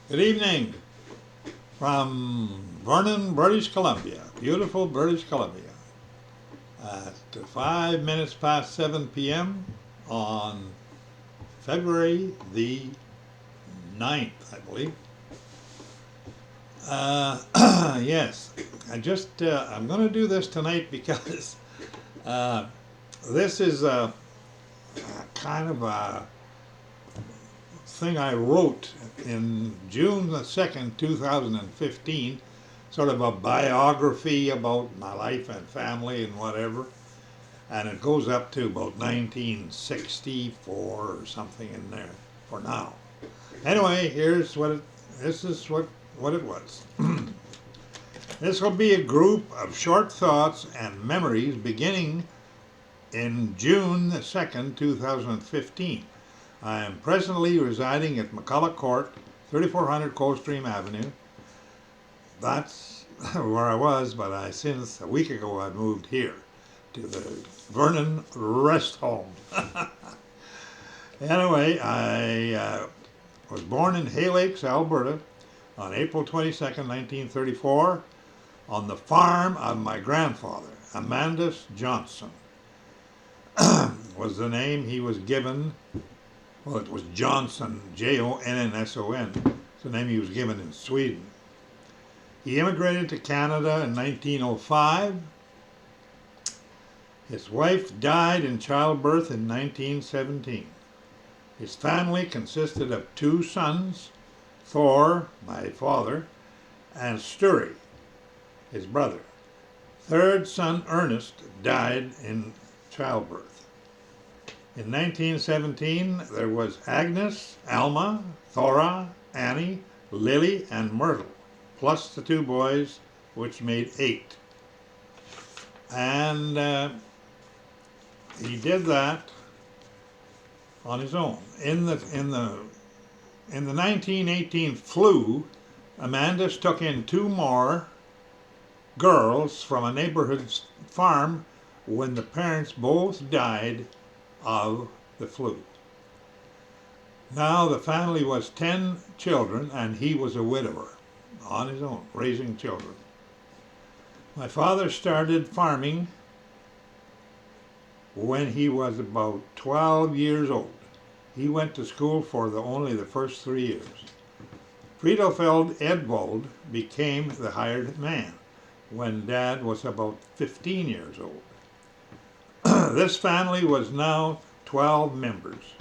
Good evening from Vernon, British Columbia, beautiful British Columbia. At 5 minutes past 7 p.m. on February the 9th, I believe. Yes, I'm going to do this tonight because uh, this is a kind of a thing I wrote in June the 2nd, 2015, sort of a biography about my life and family and whatever. And it goes up to about 1964 or something in there for now. Anyway, this is what it was. This will be a group of short thoughts and memories beginning in June the 2nd, 2015. I am presently residing at McCulloch Court, 3400 Coldstream Avenue. That's where I was, but since a week ago I moved here to the Vernon Rest Home. Anyway, I was born in Hay Lakes, Alberta on April 22nd, 1934 on the farm of my grandfather, Amandus Johnson was the name he was given. Well, it was Johnson, Jonnson. It's the name he was given in Sweden. He immigrated to Canada in 1905. His wife died in childbirth in 1917. His family consisted of two sons, Thor, my father, and Sturry, his brother. Third son, Ernest, died in childbirth. In 1917, there was Agnes, Alma, Thora, Annie, Lily, and Myrtle, plus the two boys, which made 8. And he did that on his own. In the 1918 flu, Amandus took in 2 more girls from a neighborhood farm when the parents both died of the flu. Now the family was 10 children and he was a widower on his own, raising children. My father started farming when he was about 12 years old. He went to school for only the first 3 years. Friedefeld Edvald became the hired man when Dad was about 15 years old. This family was now 12 members.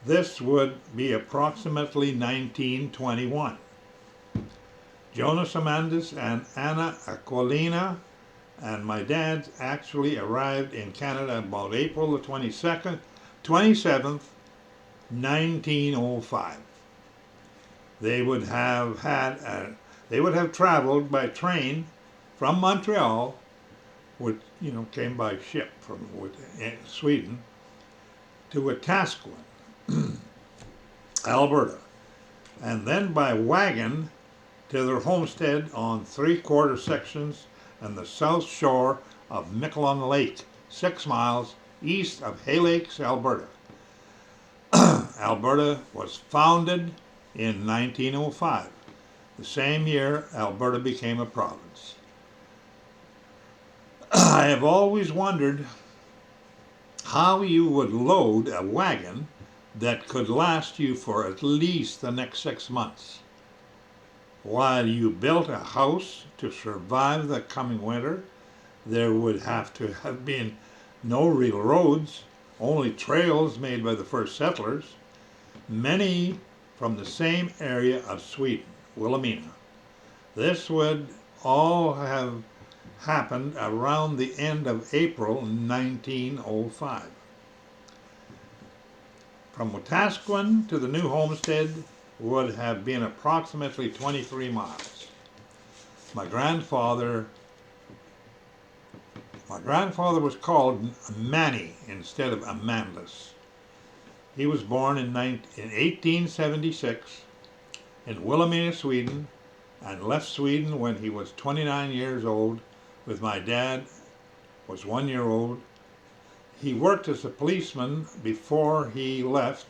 This would be approximately 1921. Jonas Amandus and Anna Aquilina and my dad actually arrived in Canada about April the 27th, 1905. They would have traveled by train from Montreal, which came by ship from Sweden, to Wetaskiwin, Alberta, and then by wagon to their homestead on 3/4 sections and the south shore of Miquelon Lake, 6 miles east of Hay Lakes, Alberta. Alberta was founded in 1905. The same year, Alberta became a province. I have always wondered how you would load a wagon that could last you for at least the next 6 months, while you built a house to survive the coming winter. There would have to have been no real roads, only trails made by the first settlers, many from the same area of Sweden, Wilhelmina. This would all have happened around the end of April 1905. From Wetaskiwin to the new homestead would have been approximately 23 miles. My grandfather was called Manny instead of Amandus. He was born in 1876 in Wilhelmina, Sweden, and left Sweden when he was 29 years old, with my dad was 1 year old. He worked as a policeman before he left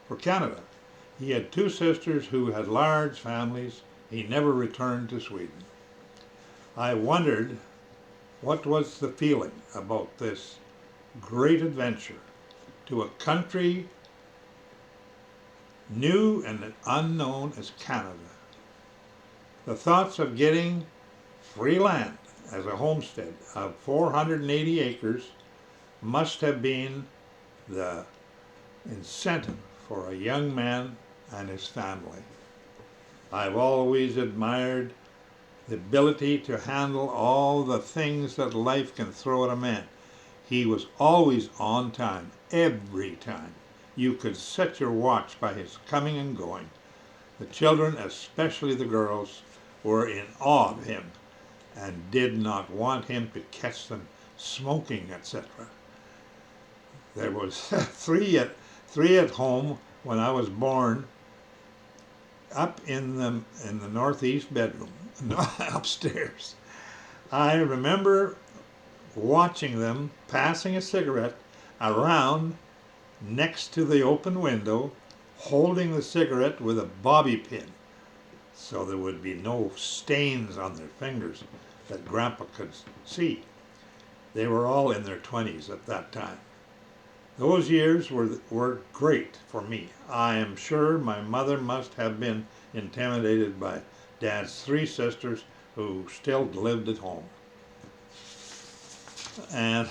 for Canada. He had two sisters who had large families. He never returned to Sweden. I wondered what was the feeling about this great adventure to a country new and unknown as Canada. The thoughts of getting free land as a homestead of 480 acres must have been the incentive for a young man and his family. I've always admired the ability to handle all the things that life can throw at a man. He was always on time, every time. You could set your watch by his coming and going. The children, especially the girls, were in awe of him and did not want him to catch them smoking, etc. There was three at home when I was born, up in the northeast bedroom, upstairs. I remember watching them passing a cigarette around next to the open window, holding the cigarette with a bobby pin so there would be no stains on their fingers that Grandpa could see. They were all in their 20s at that time. Those years were great for me. I am sure my mother must have been intimidated by Dad's three sisters who still lived at home. And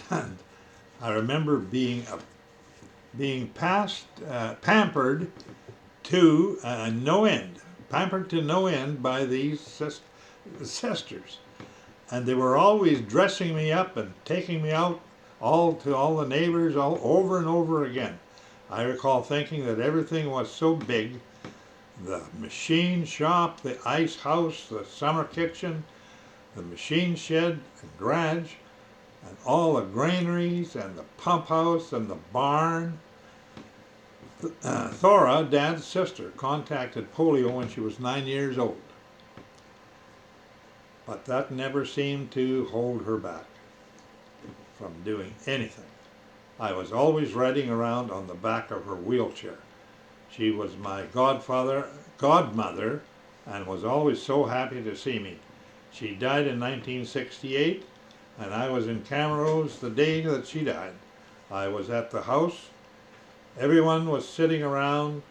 I remember being pampered to no end by these sisters. And they were always dressing me up and taking me out to all the neighbors all over and over again. I recall thinking that everything was so big. The machine shop, the ice house, the summer kitchen, the machine shed and garage, and all the granaries and the pump house and the barn. Thora, Dad's sister, contacted polio when she was 9 years old. But that never seemed to hold her back from doing anything. I was always riding around on the back of her wheelchair. She was my godmother, and was always so happy to see me. She died in 1968, and I was in Camrose the day that she died. I was at the house. Everyone was sitting around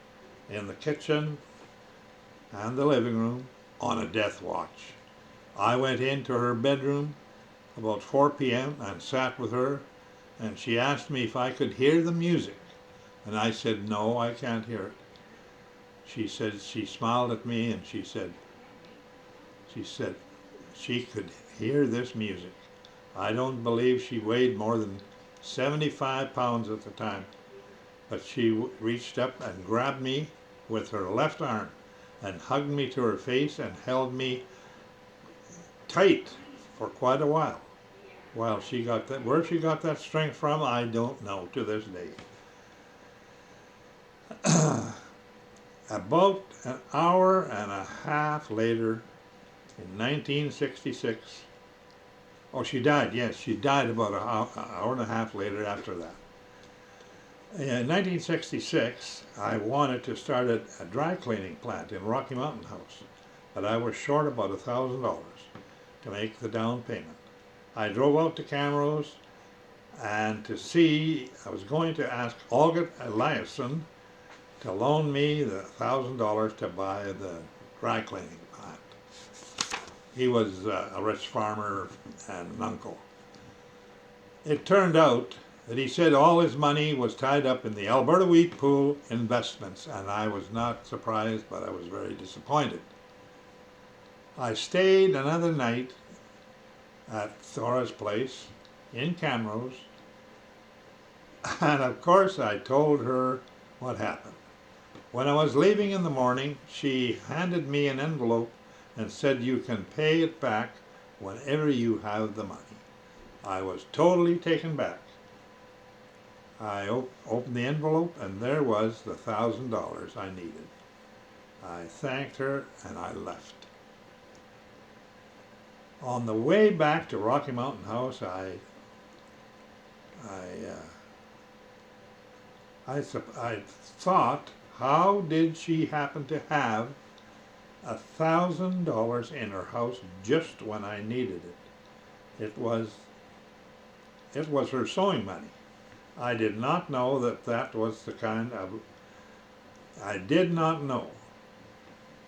in the kitchen and the living room on a death watch. I went into her bedroom about 4 p.m. and sat with her, and she asked me if I could hear the music, and I said, no, I can't hear it. She said, she smiled at me and she said she could hear this music. I don't believe she weighed more than 75 pounds at the time, but she reached up and grabbed me with her left arm and hugged me to her face and held me tight for quite a while. Well, she got that. Where she got that strength from, I don't know to this day. About an hour and a half later, in 1966, oh, she died, yes, she died about an hour and a half later after that. In 1966, I wanted to start a dry cleaning plant in Rocky Mountain House, but I was short about $1,000 to make the down payment. I drove out to Camrose and I was going to ask Olga Eliasson to loan me the $1,000 to buy the dry cleaning plant. He was a rich farmer and an uncle. It turned out that he said all his money was tied up in the Alberta wheat pool investments, and I was not surprised, but I was very disappointed. I stayed another night at Thora's place in Camrose, and of course I told her what happened. When I was leaving in the morning, she handed me an envelope and said, you can pay it back whenever you have the money. I was totally taken back. I opened the envelope and there was the $1,000 I needed. I thanked her and I left. On the way back to Rocky Mountain House, I thought How did she happen to have $1,000 in her house just when I needed it? It was her sewing money. I did not know that was the kind of, I did not know,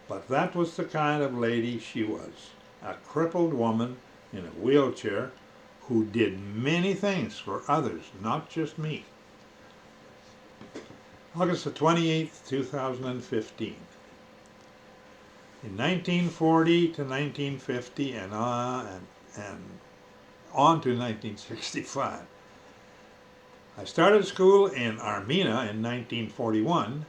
but that was the kind of lady she was. A crippled woman in a wheelchair who did many things for others, not just me. August the 28th, 2015. In 1940 to 1950 and on to 1965. I started school in Armina in 1941,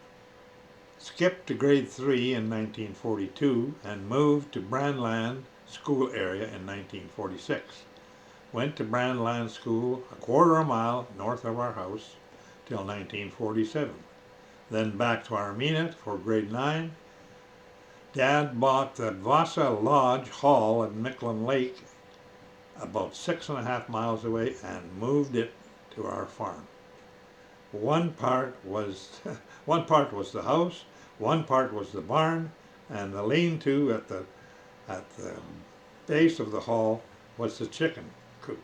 skipped to grade 3 in 1942, and moved to Brandland School area in 1946. Went to Brandland School a quarter of a mile north of our house till 1947. Then back to Armina for grade 9. Dad bought the Vasa Lodge Hall at Miquelon Lake about 6.5 miles away and moved it to our farm. One part was the house, one part was the barn, and the lean-to at the base of the hall was the chicken coop.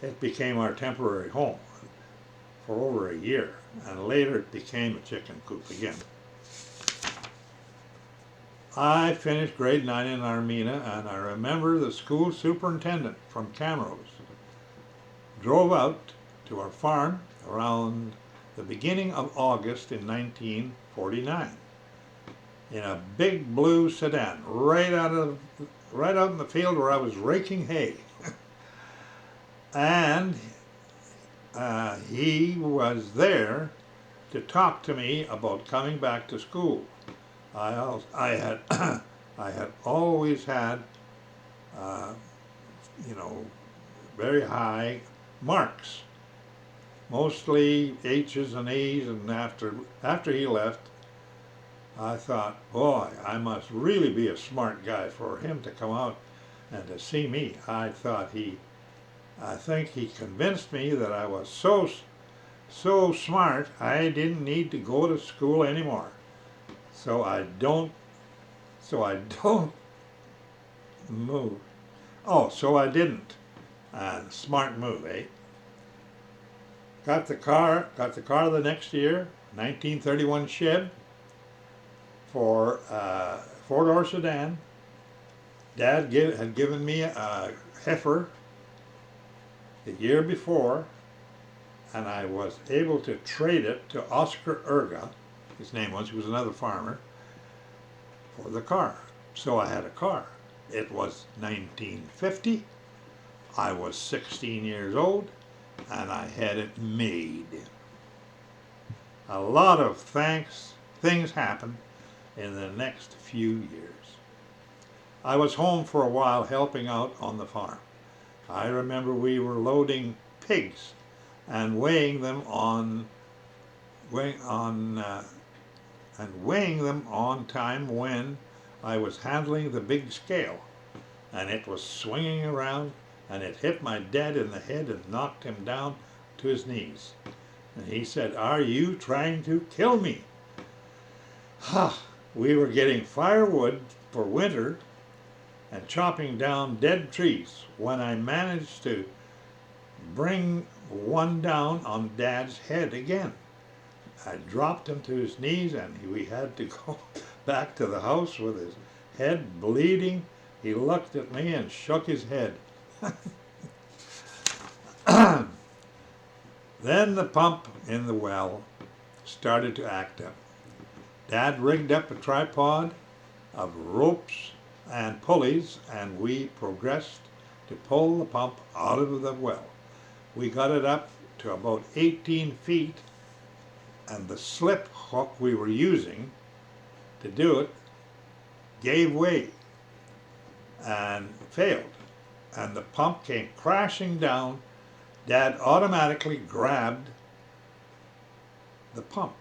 It became our temporary home for over a year, and later it became a chicken coop again. I finished grade 9 in Armina, and I remember the school superintendent from Camrose drove out to our farm around the beginning of August in 1949 in a big blue sedan right out in the field where I was raking hay. And he was there to talk to me about coming back to school. I had I had always had very high marks, mostly H's and A's, and after he left, I thought, boy, I must really be a smart guy for him to come out and to see me. I think he convinced me that I was so smart I didn't need to go to school anymore. So I don't move. Oh, so I didn't. Smart move, eh? Got the car the next year, 1931 Chev for a 4-door sedan. Dad had given me a heifer the year before, and I was able to trade it to Oscar Erga, his name was, he was another farmer, for the car. So I had a car. It was 1950. I was 16 years old, and I had it made. A lot of things happened in the next few years. I was home for a while helping out on the farm. I remember we were loading pigs and weighing them on time when I was handling the big scale, and it was swinging around, and it hit my dad in the head and knocked him down to his knees. And he said, "Are you trying to kill me?" We were getting firewood for winter and chopping down dead trees when I managed to bring one down on Dad's head again. I dropped him to his knees, and we had to go back to the house with his head bleeding. He looked at me and shook his head. Then the pump in the well started to act up. Dad rigged up a tripod of ropes and pulleys, and we progressed to pull the pump out of the well. We got it up to about 18 feet, and the slip hook we were using to do it gave way and failed, and the pump came crashing down. Dad automatically grabbed the pump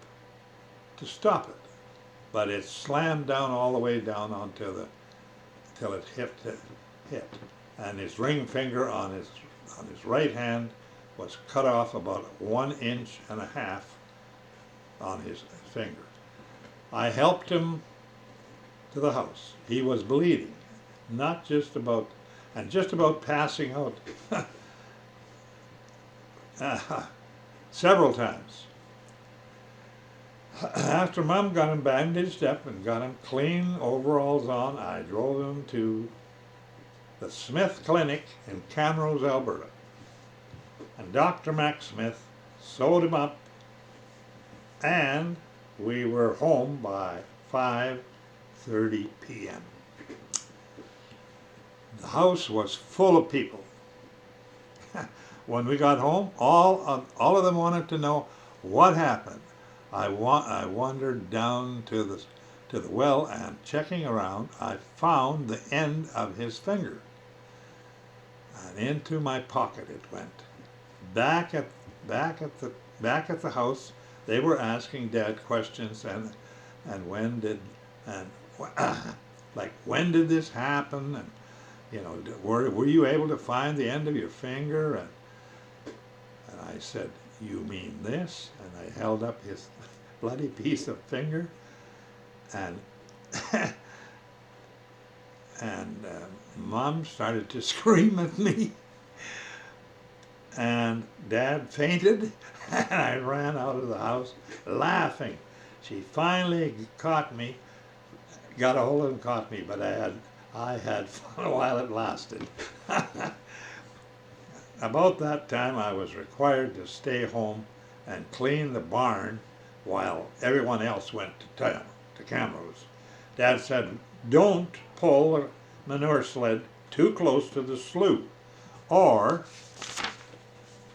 to stop it, but it slammed down all the way down till it hit, and his ring finger on his right hand was cut off about 1.5 inches on his finger. I helped him to the house. He was bleeding, not just about, and just about passing out several times. After Mom got him bandaged up and got him clean overalls on, I drove him to the Smith Clinic in Camrose, Alberta. And Dr. Mac Smith sewed him up, and we were home by 5:30 p.m. The house was full of people. When we got home, all of them wanted to know what happened. I wandered down to the well, and checking around, I found the end of his finger, and into my pocket it went. Back at the house, they were asking Dad questions, and when did when did this happen, and were you able to find the end of your finger, and I said, you mean this? And I held up his bloody piece of finger, and Mom started to scream at me, and Dad fainted, and I ran out of the house laughing. She finally got a hold of and caught me, but I had fun while it lasted. About that time, I was required to stay home and clean the barn while everyone else went to Camrose. Dad said, don't pull the manure sled too close to the slough, or,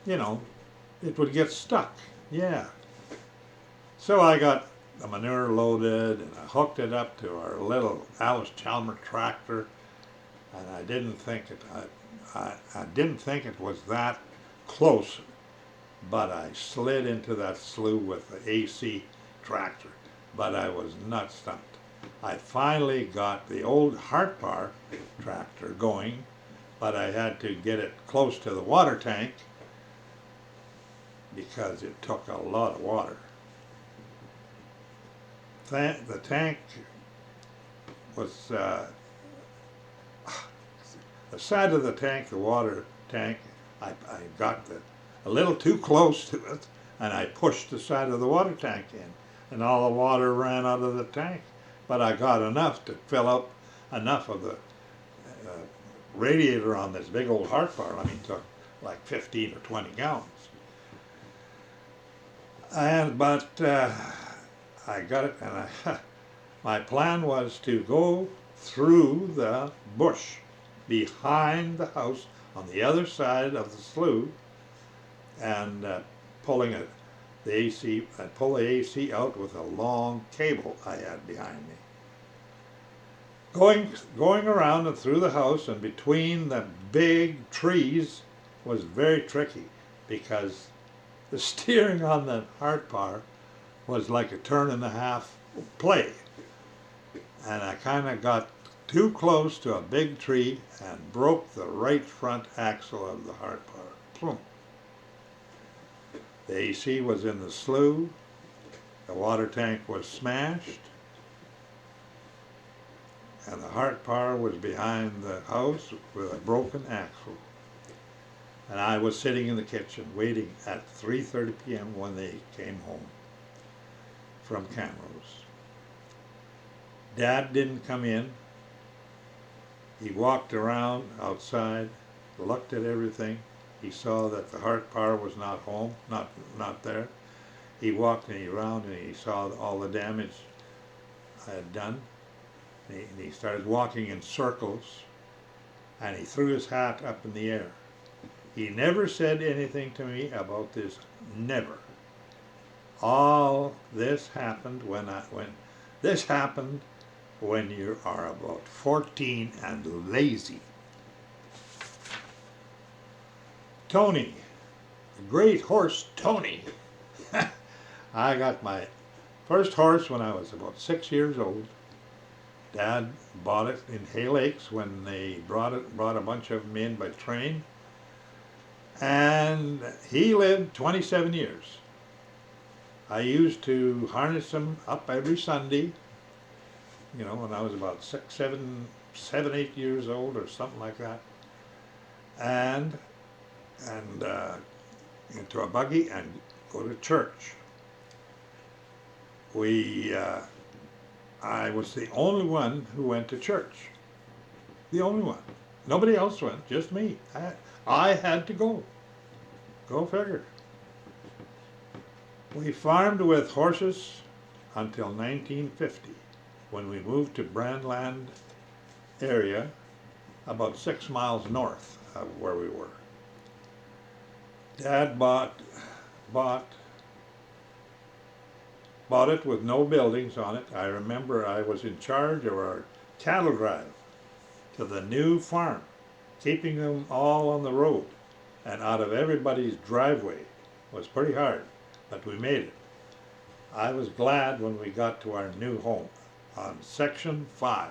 it would get stuck. Yeah. So I got the manure loaded, and I hooked it up to our little Alice Chalmers tractor, and I didn't think it was that close, but I slid into that slough with the AC tractor, but I was not stumped. I finally got the old Hartbar tractor going, but I had to get it close to the water tank because it took a lot of water. The tank was the side of the tank, the water tank, I got a little too close to it, and I pushed the side of the water tank in, and all the water ran out of the tank. But I got enough to fill up enough of the radiator on this big old Hartbar. I mean, it took like 15 or 20 gallons. But I got it, and my plan was to go through the bush behind the house on the other side of the slough, and pull the AC out with a long cable I had behind me. Going around and through the house and between the big trees was very tricky, because the steering on the Hartbar was like a turn and a half play, and I kind of got too close to a big tree and broke the right front axle of the Hartbar. Plum. The AC was in the slough, the water tank was smashed, and the Hartbar was behind the house with a broken axle. And I was sitting in the kitchen waiting at 3:30 p.m. when they came home from Camrose. Dad didn't come in. He walked around outside, looked at everything. He saw that the Hartbar was not home, not there. He walked around and he saw all the damage I had done. And he started walking in circles, and he threw his hat up in the air. He never said anything to me about this, never. All this happened when you are about 14 and lazy. Tony, the great horse Tony. I got my first horse when I was about 6 years old. Dad bought it in Hay Lakes when they brought a bunch of them in by train. And he lived 27 years. I used to harness them up every Sunday, you know, when I was about 8 years old or something like that, and into a buggy and go to church. I was the only one who went to church. The only one. Nobody else went, just me. I had to go. Go figure. We farmed with horses until 1950, when we moved to Brandland area, about 6 miles north of where we were. Dad bought it with no buildings on it. I remember I was in charge of our cattle drive to the new farm, keeping them all on the road and out of everybody's driveway. It was pretty hard, but we made it. I was glad when we got to our new home on section 5.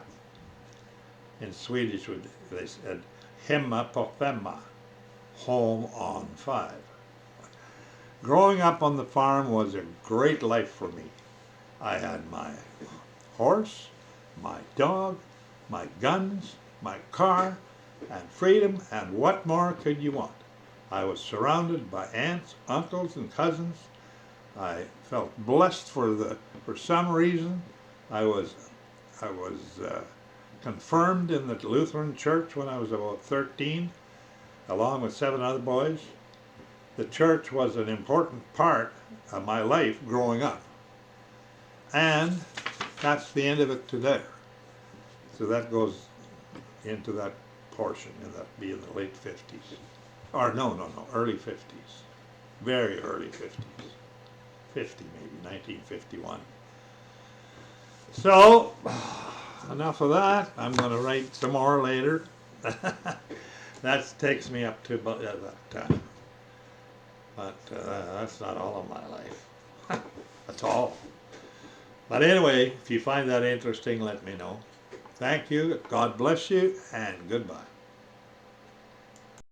In Swedish they said hemma på femma, home on 5. Growing up on the farm was a great life for me. I had my horse, my dog, my guns, my car, and freedom, and what more could you want? I was surrounded by aunts, uncles, and cousins. I felt blessed for some reason. I was confirmed in the Lutheran church when I was about 13, along with 7 other boys. The church was an important part of my life growing up. And that's the end of it to there. So that goes into that portion, and that'd be in the late 50s. Or no, early 50s. Very early 50s. 50 maybe, 1951. So, enough of that. I'm going to write some more later. That takes me up to about that time. But that's not all of my life. That's all. But anyway, if you find that interesting, let me know. Thank you, God bless you, and goodbye.